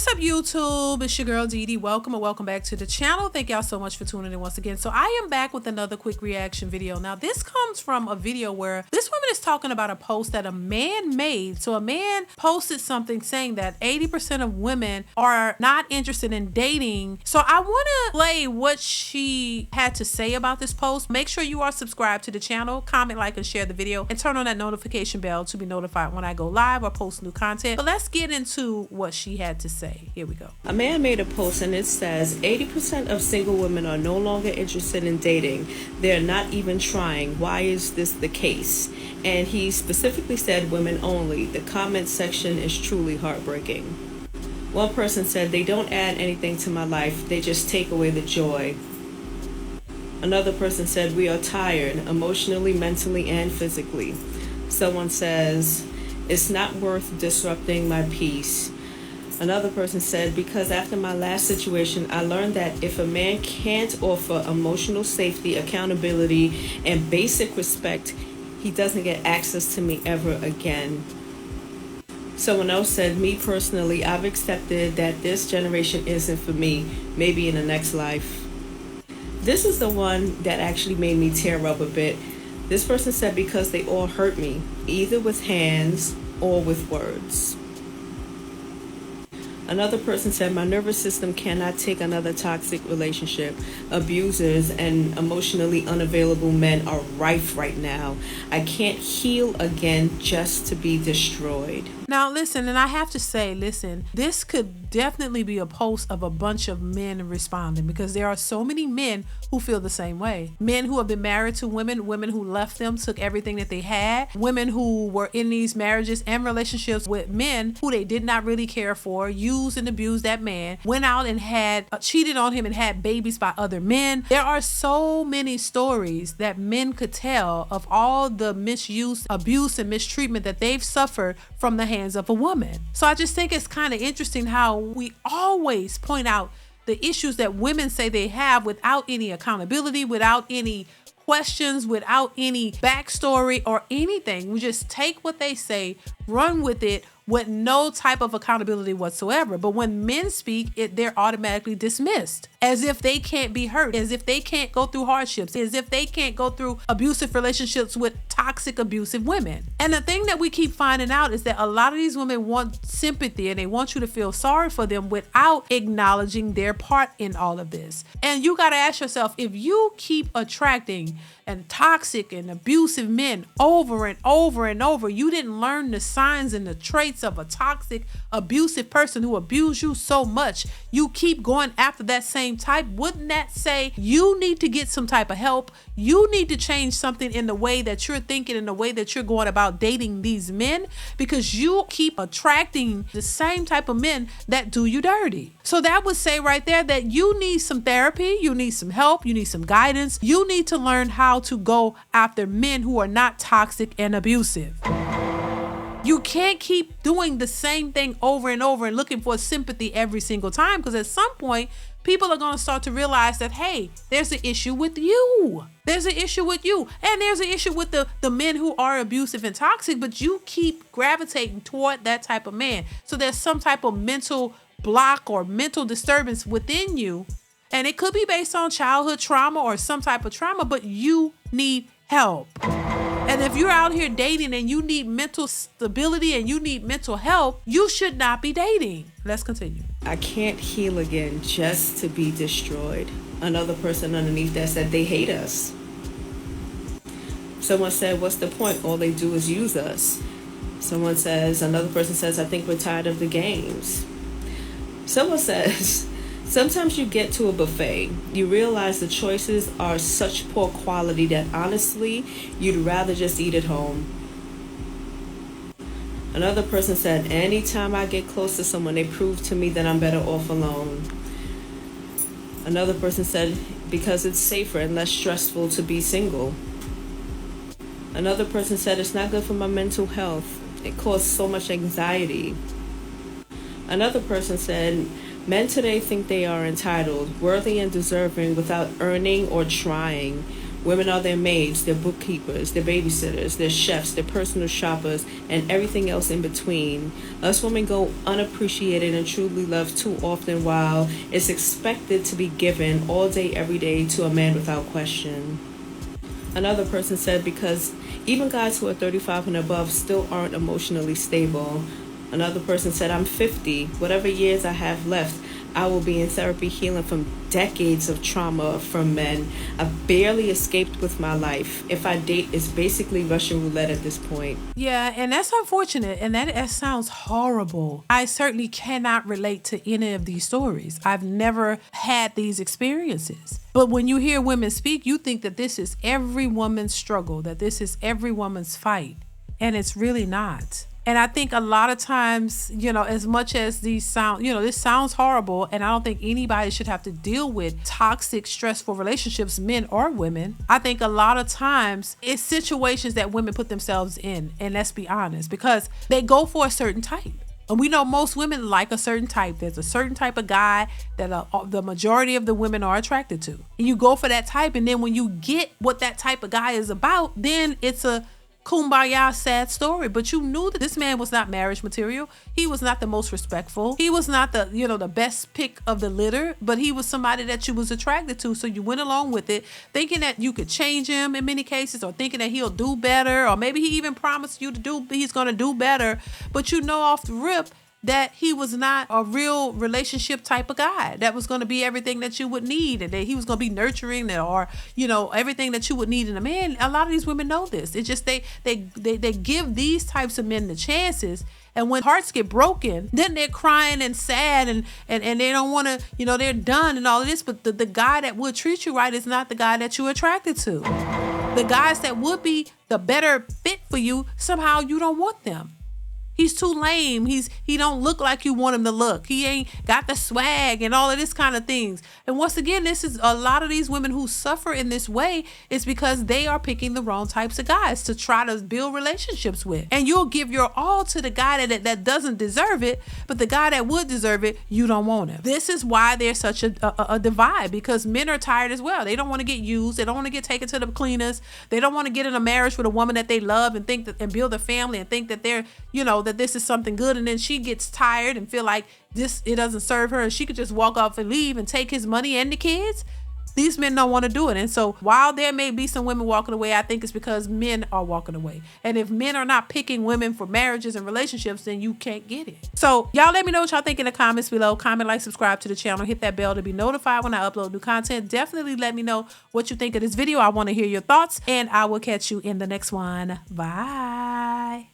What's up, YouTube? It's your girl DeeDee. Welcome and welcome back to the channel. Thank y'all so much for tuning in once again. So I am back with another quick reaction video. Now this comes from a video where this woman is talking about a post that a man made. So a man posted something saying that 80% of women are not interested in dating. So I want to play what she had to say about this post. Make sure you are subscribed to the channel, comment, like, and share the video, and turn on that notification bell to be notified when I go live or post new content. But let's get into what she had to say. Here we go. A man made a post and it says 80% of single women are no longer interested in dating. They're not even trying. Why is this the case? And he specifically said women only. The comment section is truly heartbreaking. One person said, they don't add anything to my life. They just take away the joy. Another person said, we are tired emotionally, mentally, and physically. Someone says, it's not worth disrupting my peace. Another person said, because after my last situation, I learned that if a man can't offer emotional safety, accountability, and basic respect, he doesn't get access to me ever again. Someone else said, me personally, I've accepted that this generation isn't for me, maybe in the next life. This is the one that actually made me tear up a bit. This person said, because they all hurt me, either with hands or with words. Another person said, my nervous system cannot take another toxic relationship. Abusers and emotionally unavailable men are rife right now. I can't heal again just to be destroyed. Now listen, and I have to say, listen, this could definitely be a post of a bunch of men responding, because there are so many men who feel the same way. Men who have been married to women, women who left them, took everything that they had, women who were in these marriages and relationships with men who they did not really care for, used and abused that man, went out and had cheated on him and had babies by other men. There are so many stories that men could tell of all the misuse, abuse, and mistreatment that they've suffered from the hands of a woman. So I just think it's kind of interesting how we always point out the issues that women say they have without any accountability, without any questions, without any backstory or anything. We just take what they say, run with it, with no type of accountability whatsoever. But when men speak, they're automatically dismissed, as if they can't be hurt, as if they can't go through hardships, as if they can't go through abusive relationships with toxic, abusive women. And the thing that we keep finding out is that a lot of these women want sympathy and they want you to feel sorry for them without acknowledging their part in all of this. And you got to ask yourself, if you keep attracting and toxic and abusive men over and over and over, you didn't learn the signs and the traits of a toxic, abusive person who abused you so much, you keep going after that same type. Wouldn't that say you need to get some type of help? You need to change something in the way that you're thinking, in the way that you're going about dating these men, because you keep attracting the same type of men that do you dirty. So that would say right there that you need some therapy, you need some help, you need some guidance. You need to learn how to go after men who are not toxic and abusive. You can't keep doing the same thing over and over and looking for sympathy every single time, because at some point, people are going to start to realize that, hey, there's an issue with you. There's an issue with you. And there's an issue with the men who are abusive and toxic, but you keep gravitating toward that type of man. So there's some type of mental block or mental disturbance within you. And it could be based on childhood trauma or some type of trauma, but you need help. And if you're out here dating and you need mental stability and you need mental help, you should not be dating. Let's continue. I can't heal again just to be destroyed. Another person underneath that said they hate us. Someone said, what's the point? All they do is use us. Another person says, I think we're tired of the games. Someone says, sometimes you get to a buffet, you realize the choices are such poor quality that honestly, you'd rather just eat at home. Another person said, anytime I get close to someone, they prove to me that I'm better off alone. Another person said, because it's safer and less stressful to be single. Another person said, it's not good for my mental health. It causes so much anxiety. Another person said, men today think they are entitled, worthy and deserving without earning or trying. Women are their maids, their bookkeepers, their babysitters, their chefs, their personal shoppers, and everything else in between. Us women go unappreciated and truly loved too often, while it's expected to be given all day, every day to a man without question. Another person said, because even guys who are 35 and above still aren't emotionally stable. Another person said, I'm 50. Whatever years I have left, I will be in therapy healing from decades of trauma from men. I've barely escaped with my life. If I date, it's basically Russian roulette at this point. Yeah, and that's unfortunate, and that sounds horrible. I certainly cannot relate to any of these stories. I've never had these experiences. But when you hear women speak, you think that this is every woman's struggle, that this is every woman's fight, and it's really not. And I think a lot of times, as much as these sound, this sounds horrible, and I don't think anybody should have to deal with toxic, stressful relationships, men or women. I think a lot of times it's situations that women put themselves in, and let's be honest, because they go for a certain type. And we know most women like a certain type. There's a certain type of guy that the majority of the women are attracted to. And you go for that type, and then when you get what that type of guy is about, then it's a kumbaya sad story. But you knew that this man was not marriage material. He was not the most respectful. He was not the best pick of the litter, but he was somebody that you was attracted to. So you went along with it, thinking that you could change him in many cases, or thinking that he'll do better, or maybe he even promised you he's going to do better. But off the rip that he was not a real relationship type of guy that was going to be everything that you would need, and that he was going to be nurturing, or everything that you would need in a man. A lot of these women know this. It's just they give these types of men the chances, and when hearts get broken, then they're crying and sad, and they don't want to, they're done and all of this. But the guy that would treat you right is not the guy that you're attracted to. The guys that would be the better fit for you, somehow you don't want them. He's too lame. He don't look like you want him to look. He ain't got the swag and all of this kind of things. And once again, this is a lot of these women who suffer in this way is because they are picking the wrong types of guys to try to build relationships with. And you'll give your all to the guy that doesn't deserve it, but the guy that would deserve it, you don't want him. This is why there's such a divide, because men are tired as well. They don't want to get used. They don't want to get taken to the cleaners. They don't want to get in a marriage with a woman that they love and think that, and build a family and think that they're, that this is something good, and then she gets tired and feel like it doesn't serve her, and she could just walk off and leave and take his money and the kids. These men don't want to do it. And so while there may be some women walking away, I think it's because men are walking away. And if men are not picking women for marriages and relationships, then you can't get it. So y'all let me know what y'all think in the comments below. Comment, like, subscribe to the channel. Hit that bell to be notified when I upload new content. Definitely let me know what you think of this video. I want to hear your thoughts, and I will catch you in the next one. Bye.